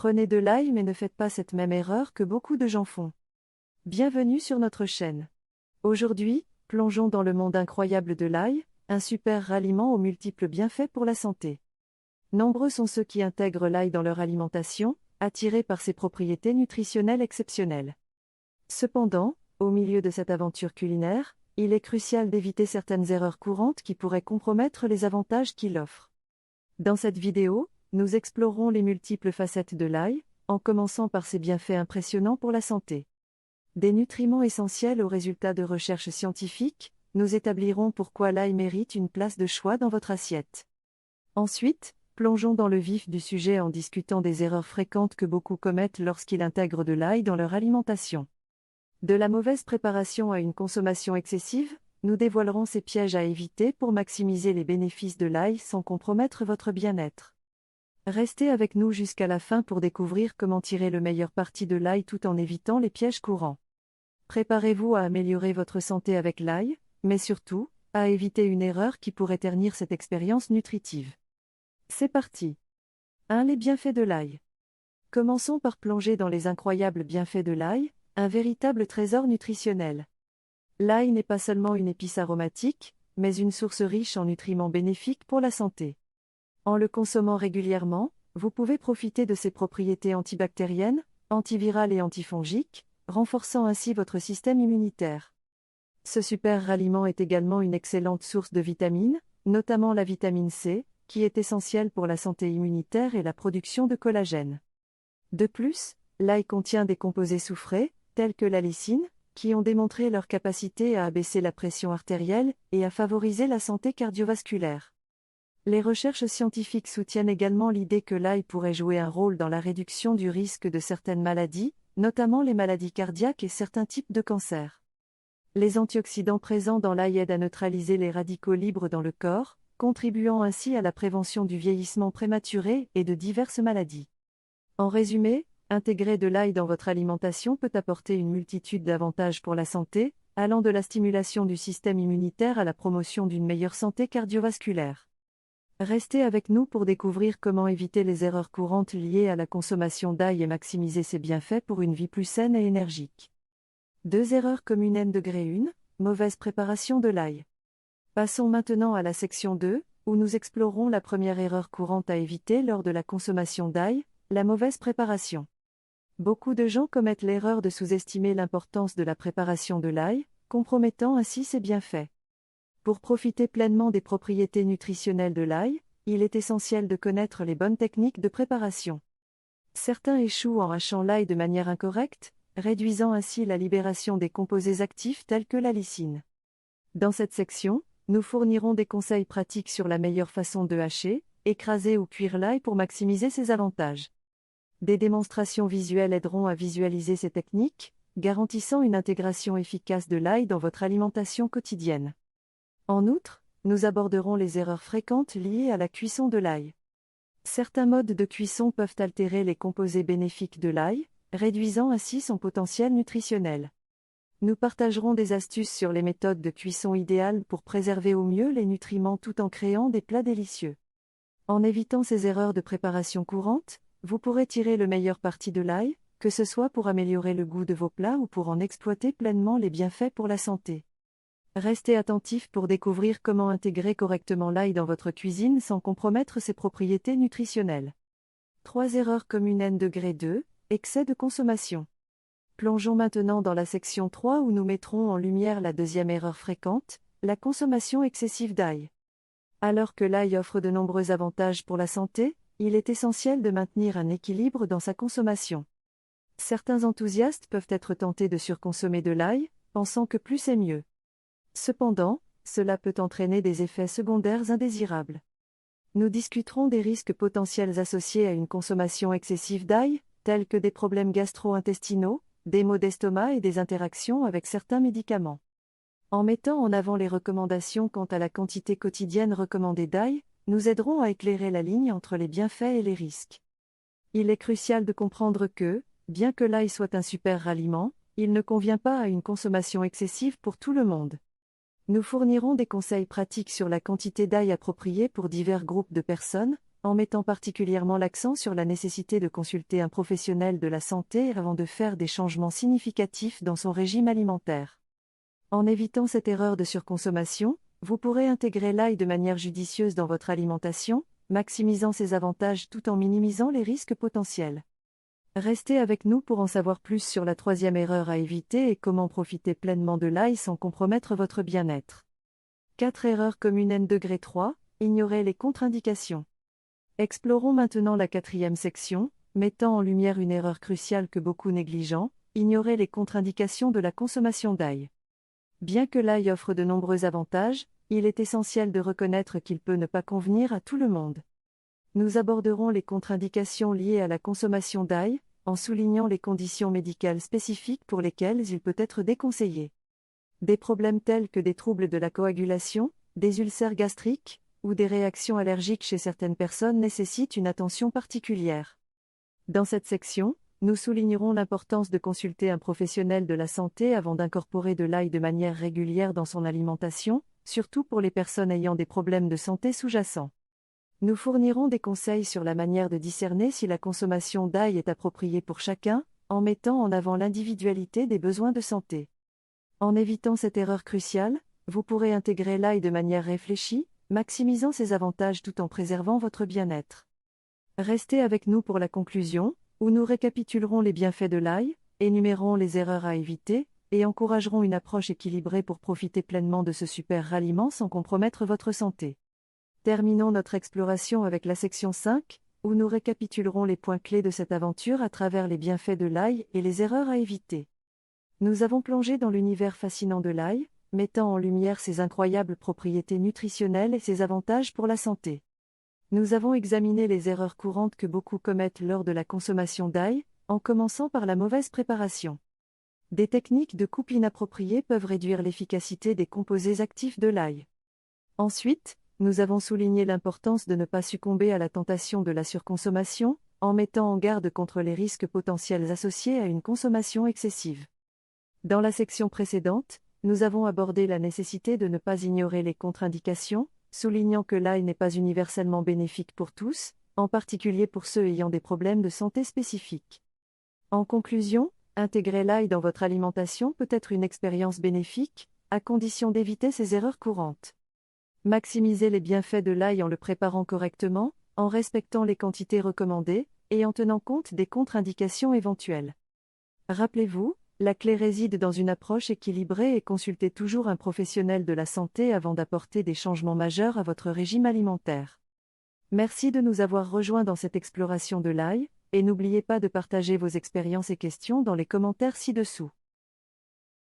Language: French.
Prenez de l'ail mais ne faites pas cette même erreur que beaucoup de gens font. Bienvenue sur notre chaîne. Aujourd'hui, plongeons dans le monde incroyable de l'ail, un super ralliement aux multiples bienfaits pour la santé. Nombreux sont ceux qui intègrent l'ail dans leur alimentation, attirés par ses propriétés nutritionnelles exceptionnelles. Cependant, au milieu de cette aventure culinaire, il est crucial d'éviter certaines erreurs courantes qui pourraient compromettre les avantages qu'il offre. Dans cette vidéo, nous explorerons les multiples facettes de l'ail, en commençant par ses bienfaits impressionnants pour la santé. Des nutriments essentiels aux résultats de recherches scientifiques, nous établirons pourquoi l'ail mérite une place de choix dans votre assiette. Ensuite, plongeons dans le vif du sujet en discutant des erreurs fréquentes que beaucoup commettent lorsqu'ils intègrent de l'ail dans leur alimentation. De la mauvaise préparation à une consommation excessive, nous dévoilerons ces pièges à éviter pour maximiser les bénéfices de l'ail sans compromettre votre bien-être. Restez avec nous jusqu'à la fin pour découvrir comment tirer le meilleur parti de l'ail tout en évitant les pièges courants. Préparez-vous à améliorer votre santé avec l'ail, mais surtout, à éviter une erreur qui pourrait ternir cette expérience nutritive. C'est parti. 1. Les bienfaits de l'ail. Commençons par plonger dans les incroyables bienfaits de l'ail, un véritable trésor nutritionnel. L'ail n'est pas seulement une épice aromatique, mais une source riche en nutriments bénéfiques pour la santé. En le consommant régulièrement, vous pouvez profiter de ses propriétés antibactériennes, antivirales et antifongiques, renforçant ainsi votre système immunitaire. Ce super ralliement est également une excellente source de vitamines, notamment la vitamine C, qui est essentielle pour la santé immunitaire et la production de collagène. De plus, l'ail contient des composés soufrés, tels que la lysine, qui ont démontré leur capacité à abaisser la pression artérielle et à favoriser la santé cardiovasculaire. Les recherches scientifiques soutiennent également l'idée que l'ail pourrait jouer un rôle dans la réduction du risque de certaines maladies, notamment les maladies cardiaques et certains types de cancers. Les antioxydants présents dans l'ail aident à neutraliser les radicaux libres dans le corps, contribuant ainsi à la prévention du vieillissement prématuré et de diverses maladies. En résumé, intégrer de l'ail dans votre alimentation peut apporter une multitude d'avantages pour la santé, allant de la stimulation du système immunitaire à la promotion d'une meilleure santé cardiovasculaire. Restez avec nous pour découvrir comment éviter les erreurs courantes liées à la consommation d'ail et maximiser ses bienfaits pour une vie plus saine et énergique. 2 erreurs communes degré 1, mauvaise préparation de l'ail. Passons maintenant à la section 2, où nous explorerons la première erreur courante à éviter lors de la consommation d'ail, la mauvaise préparation. Beaucoup de gens commettent l'erreur de sous-estimer l'importance de la préparation de l'ail, compromettant ainsi ses bienfaits. Pour profiter pleinement des propriétés nutritionnelles de l'ail, il est essentiel de connaître les bonnes techniques de préparation. Certains échouent en hachant l'ail de manière incorrecte, réduisant ainsi la libération des composés actifs tels que la lysine. Dans cette section, nous fournirons des conseils pratiques sur la meilleure façon de hacher, écraser ou cuire l'ail pour maximiser ses avantages. Des démonstrations visuelles aideront à visualiser ces techniques, garantissant une intégration efficace de l'ail dans votre alimentation quotidienne. En outre, nous aborderons les erreurs fréquentes liées à la cuisson de l'ail. Certains modes de cuisson peuvent altérer les composés bénéfiques de l'ail, réduisant ainsi son potentiel nutritionnel. Nous partagerons des astuces sur les méthodes de cuisson idéales pour préserver au mieux les nutriments tout en créant des plats délicieux. En évitant ces erreurs de préparation courantes, vous pourrez tirer le meilleur parti de l'ail, que ce soit pour améliorer le goût de vos plats ou pour en exploiter pleinement les bienfaits pour la santé. Restez attentifs pour découvrir comment intégrer correctement l'ail dans votre cuisine sans compromettre ses propriétés nutritionnelles. 3 erreurs communes degré 2, excès de consommation. Plongeons maintenant dans la section 3 où nous mettrons en lumière la deuxième erreur fréquente, la consommation excessive d'ail. Alors que l'ail offre de nombreux avantages pour la santé, il est essentiel de maintenir un équilibre dans sa consommation. Certains enthousiastes peuvent être tentés de surconsommer de l'ail, pensant que plus est mieux. Cependant, cela peut entraîner des effets secondaires indésirables. Nous discuterons des risques potentiels associés à une consommation excessive d'ail, tels que des problèmes gastro-intestinaux, des maux d'estomac et des interactions avec certains médicaments. En mettant en avant les recommandations quant à la quantité quotidienne recommandée d'ail, nous aiderons à éclairer la ligne entre les bienfaits et les risques. Il est crucial de comprendre que, bien que l'ail soit un super ralliement, il ne convient pas à une consommation excessive pour tout le monde. Nous fournirons des conseils pratiques sur la quantité d'ail appropriée pour divers groupes de personnes, en mettant particulièrement l'accent sur la nécessité de consulter un professionnel de la santé avant de faire des changements significatifs dans son régime alimentaire. En évitant cette erreur de surconsommation, vous pourrez intégrer l'ail de manière judicieuse dans votre alimentation, maximisant ses avantages tout en minimisant les risques potentiels. Restez avec nous pour en savoir plus sur la troisième erreur à éviter et comment profiter pleinement de l'ail sans compromettre votre bien-être. 4 erreurs communes N-3, ignorez les contre-indications. Explorons maintenant la quatrième section, mettant en lumière une erreur cruciale que beaucoup négligent, ignorer les contre-indications de la consommation d'ail. Bien que l'ail offre de nombreux avantages, il est essentiel de reconnaître qu'il peut ne pas convenir à tout le monde. Nous aborderons les contre-indications liées à la consommation d'ail, en soulignant les conditions médicales spécifiques pour lesquelles il peut être déconseillé. Des problèmes tels que des troubles de la coagulation, des ulcères gastriques, ou des réactions allergiques chez certaines personnes nécessitent une attention particulière. Dans cette section, nous soulignerons l'importance de consulter un professionnel de la santé avant d'incorporer de l'ail de manière régulière dans son alimentation, surtout pour les personnes ayant des problèmes de santé sous-jacents. Nous fournirons des conseils sur la manière de discerner si la consommation d'ail est appropriée pour chacun, en mettant en avant l'individualité des besoins de santé. En évitant cette erreur cruciale, vous pourrez intégrer l'ail de manière réfléchie, maximisant ses avantages tout en préservant votre bien-être. Restez avec nous pour la conclusion, où nous récapitulerons les bienfaits de l'ail, énumérons les erreurs à éviter, et encouragerons une approche équilibrée pour profiter pleinement de ce super ralliement sans compromettre votre santé. Terminons notre exploration avec la section 5, où nous récapitulerons les points clés de cette aventure à travers les bienfaits de l'ail et les erreurs à éviter. Nous avons plongé dans l'univers fascinant de l'ail, mettant en lumière ses incroyables propriétés nutritionnelles et ses avantages pour la santé. Nous avons examiné les erreurs courantes que beaucoup commettent lors de la consommation d'ail, en commençant par la mauvaise préparation. Des techniques de coupe inappropriées peuvent réduire l'efficacité des composés actifs de l'ail. Ensuite, nous avons souligné l'importance de ne pas succomber à la tentation de la surconsommation, en mettant en garde contre les risques potentiels associés à une consommation excessive. Dans la section précédente, nous avons abordé la nécessité de ne pas ignorer les contre-indications, soulignant que l'ail n'est pas universellement bénéfique pour tous, en particulier pour ceux ayant des problèmes de santé spécifiques. En conclusion, intégrer l'ail dans votre alimentation peut être une expérience bénéfique, à condition d'éviter ces erreurs courantes. Maximisez les bienfaits de l'ail en le préparant correctement, en respectant les quantités recommandées, et en tenant compte des contre-indications éventuelles. Rappelez-vous, la clé réside dans une approche équilibrée et consultez toujours un professionnel de la santé avant d'apporter des changements majeurs à votre régime alimentaire. Merci de nous avoir rejoints dans cette exploration de l'ail, et n'oubliez pas de partager vos expériences et questions dans les commentaires ci-dessous.